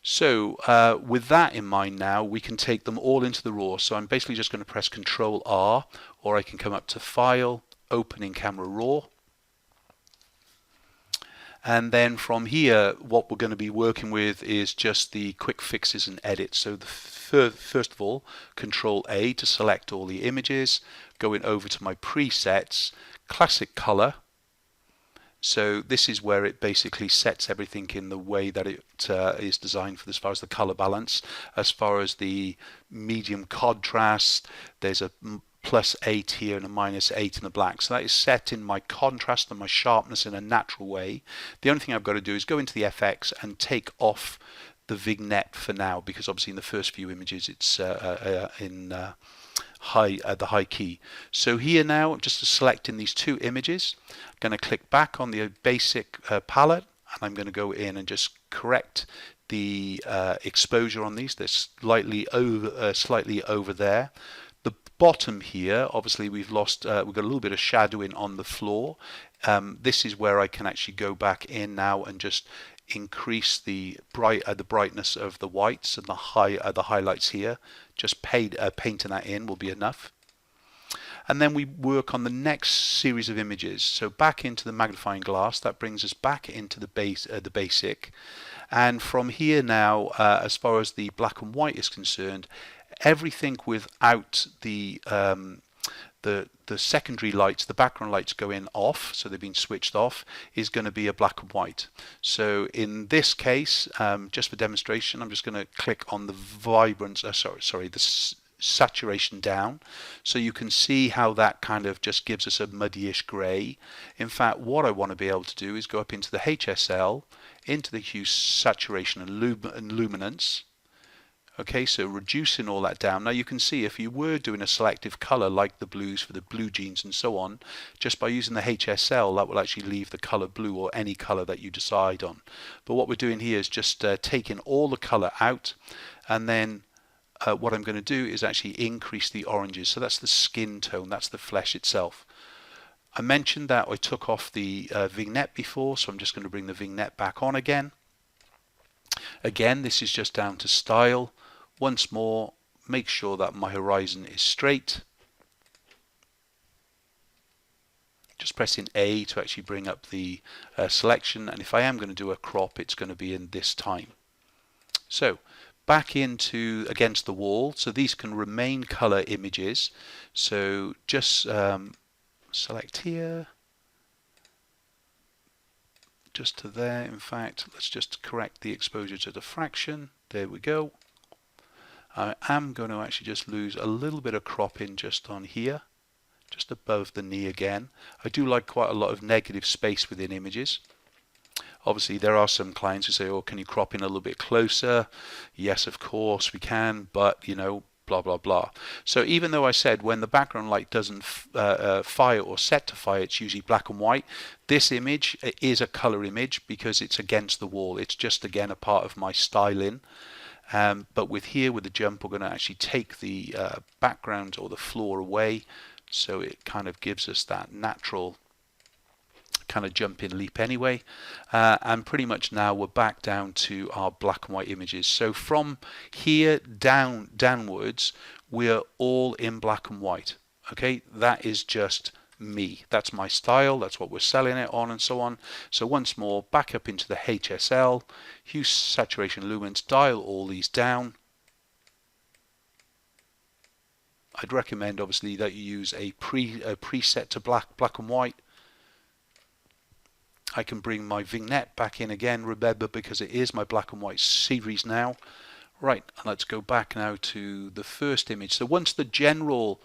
So with that in mind now, we can take them all into the raw. So I'm basically just going to press Control R, or I can come up to File, Open in Camera Raw. And then from here, what we're going to be working with is just the quick fixes and edits. So first of all, Control A to select all the images, going over to my presets, classic color. So this is where it basically sets everything in the way that it is designed for as far as the color balance. As far as the medium contrast, there's a +8 here and a -8 in the black. So that is set in my contrast and my sharpness in a natural way. The only thing I've got to do is go into the FX and take off the vignette for now, because obviously in the first few images it's in the high key. So here now, just selecting these two images, I'm going to click back on the basic palette, and I'm going to go in and just correct the exposure on these. They're slightly over there. The bottom here, obviously we've got a little bit of shadowing on the floor. This is where I can actually go back in now and just increase the brightness of the whites and the highlights here. Just painting that in will be enough. And then we work on the next series of images. So back into the magnifying glass, that brings us back into the basic. And from here now, as far as the black and white is concerned, everything without the secondary lights, the background lights going off, so they've been switched off, is going to be a black and white. So in this case, just for demonstration, I'm just going to click on the vibrance, the saturation down, so you can see how that kind of just gives us a muddyish grey. In fact, what I want to be able to do is go up into the HSL, into the hue, saturation and luminance. Okay, so reducing all that down. Now you can see if you were doing a selective color like the blues for the blue jeans and so on, just by using the HSL, that will actually leave the color blue or any color that you decide on. But what we're doing here is just taking all the color out, and then what I'm going to do is actually increase the oranges. So that's the skin tone, that's the flesh itself. I mentioned that I took off the vignette before, so I'm just going to bring the vignette back on again. Again, this is just down to style. Once more, make sure that my horizon is straight. Just pressing A to actually bring up the selection, and if I am going to do a crop, it's going to be in this time. So back into against the wall, so these can remain color images. So just select here, just to there. In fact, let's just correct the exposure to the fraction. There we go. I am going to actually just lose a little bit of cropping just on here, just above the knee again. I do like quite a lot of negative space within images. Obviously there are some clients who say, oh, can you crop in a little bit closer? Yes, of course we can, but you know, blah blah blah. So even though I said when the background light doesn't fire or set to fire, it's usually black and white, this image is a color image because it's against the wall. It's just again a part of my styling. But with the jump, we're going to actually take the background or the floor away, so it kind of gives us that natural kind of jump in leap anyway. And pretty much now we're back down to our black and white images. So from here downwards, we're all in black and white. Okay, that is just me. That's my style. That's what we're selling it on, and so on. So once more, back up into the HSL, hue, saturation, luminance, dial all these down. I'd recommend obviously that you use a preset to black and white. I can bring my vignette back in again, remember, because it is my black and white series now. Right, and let's go back now to the first image. So once the general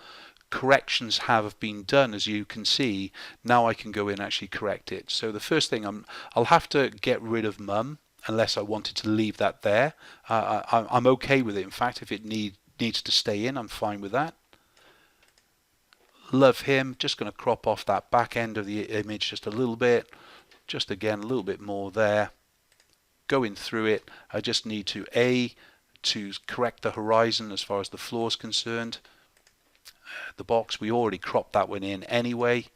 corrections have been done, as you can see, now I can go in and actually correct it. So the first thing, I'll have to get rid of mum unless I wanted to leave that there. I'm okay with it. In fact, if it needs to stay in, I'm fine with that. Love him. Just going to crop off that back end of the image just a little bit. Just again a little bit more there. Going through it, I just need to correct the horizon as far as the floor is concerned. The box, we already cropped that one in anyway.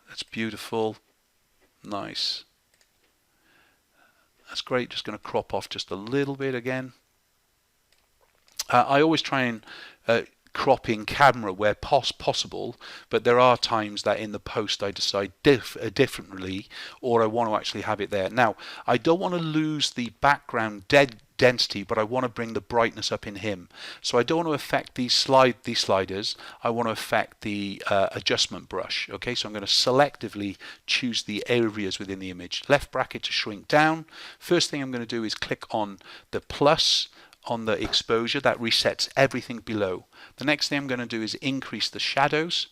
That's beautiful. Nice. That's great. Just going to crop off just a little bit again. I always try and crop in camera where possible, but there are times that in the post I decide differently, or I want to actually have it there. Now, I don't want to lose the background density, but I want to bring the brightness up in him. So I don't want to affect these sliders. I want to affect the adjustment brush. Okay, so I'm going to selectively choose the areas within the image. Left bracket to shrink down. First thing I'm going to do is click on the plus on the exposure. That resets everything below. The next thing I'm going to do is increase the shadows,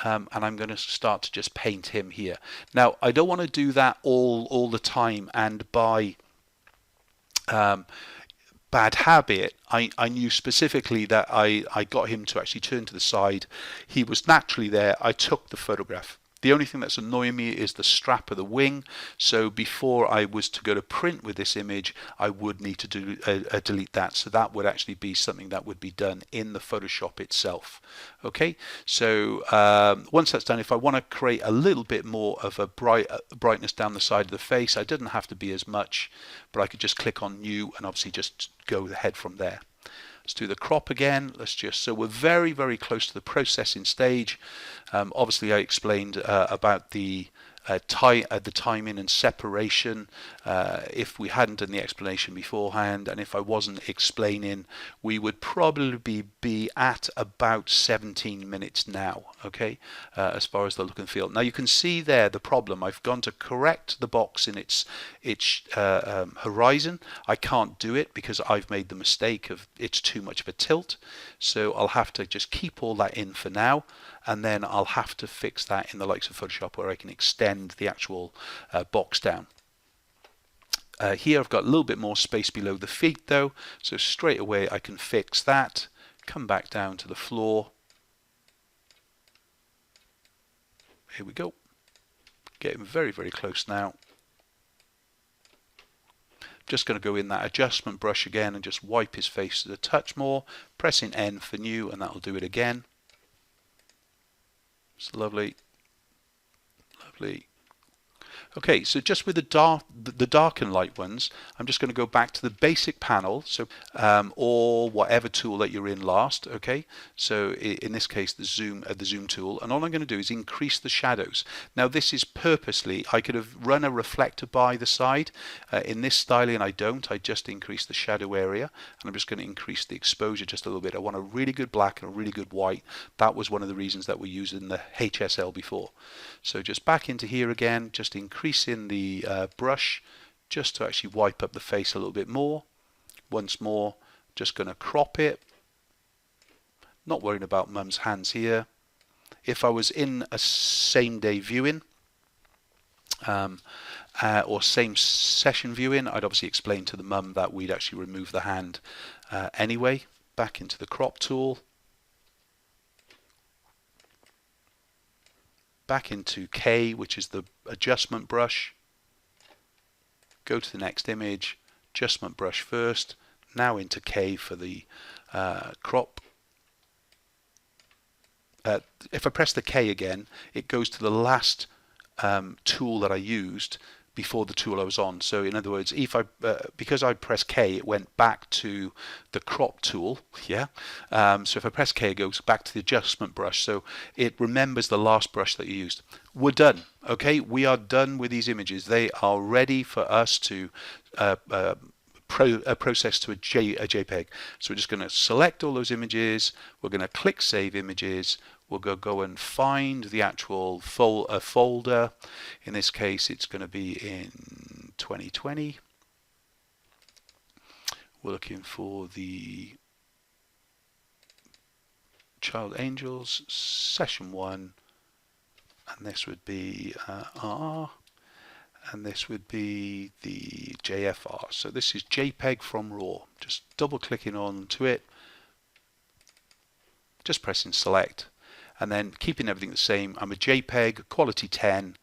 and I'm going to start to just paint him here. Now, I don't want to do that all the time, and by bad habit, I knew specifically that I got him to actually turn to the side. He was naturally there. I took the photograph. The only thing that's annoying me is the strap of the wing. So before I was to go to print with this image, I would need to do delete that. So that would actually be something that would be done in the Photoshop itself. Okay, so once that's done, if I want to create a little bit more of a brightness down the side of the face, I didn't have to be as much, but I could just click on new and obviously just go ahead from there. Let's do the crop again. So we're very, very close to the processing stage. Obviously, I explained about the timing and separation. If we hadn't done the explanation beforehand, and if I wasn't explaining, we would probably be at about 17 minutes now, okay, as far as the look and feel. Now you can see there the problem. I've gone to correct the box in its horizon. I can't do it because I've made the mistake of it's too much of a tilt, so I'll have to just keep all that in for now, and then I'll have to fix that in the likes of Photoshop where I can extend the actual box down. Here I've got a little bit more space below the feet though, so straight away I can fix that, come back down to the floor. Here we go. Getting very, very close now. Just going to go in that adjustment brush again and just wipe his face a touch more, pressing N for new, and that'll do it again. It's lovely, lovely. Okay, so just with the dark and light ones, I'm just going to go back to the basic panel, so or whatever tool that you're in last. Okay, so in this case the zoom tool, and all I'm going to do is increase the shadows. Now this is purposely. I could have run a reflector by the side in this styling, and I don't. I just increase the shadow area, and I'm just going to increase the exposure just a little bit. I want a really good black and a really good white. That was one of the reasons that we used in the HSL before. So just back into here again, just increasing the brush just to actually wipe up the face a little bit more. Once more, just going to crop it. Not worrying about mum's hands here. If I was in a same day viewing or same session viewing, I'd obviously explain to the mum that we'd actually remove the hand anyway. Back into the crop tool. Back into K, which is the adjustment brush. Go to the next image, adjustment brush first, now into K for the crop. If I press the K again, it goes to the last tool that I used before the tool I was on. So in other words, if because I pressed K, it went back to the crop tool. Yeah. So if I press K, it goes back to the adjustment brush. So it remembers the last brush that you used. We're done. Okay, we are done with these images. They are ready for us to process to a JPEG. So we're just going to select all those images. We're going to click Save Images. We'll go and find the actual folder. In this case, it's going to be in 2020. We're looking for the Child Angels, Session 1, and this would be R, and this would be the JFR. So this is JPEG from RAW. Just double clicking onto it, just pressing select, and then keeping everything the same. I'm a JPEG, quality 10,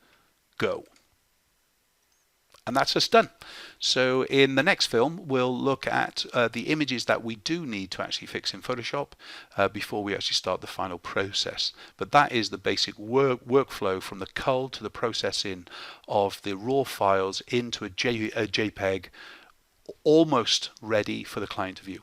go. And that's us done. So in the next film, we'll look at the images that we do need to actually fix in Photoshop before we actually start the final process. But that is the basic workflow from the cull to the processing of the raw files into a JPEG, almost ready for the client to view.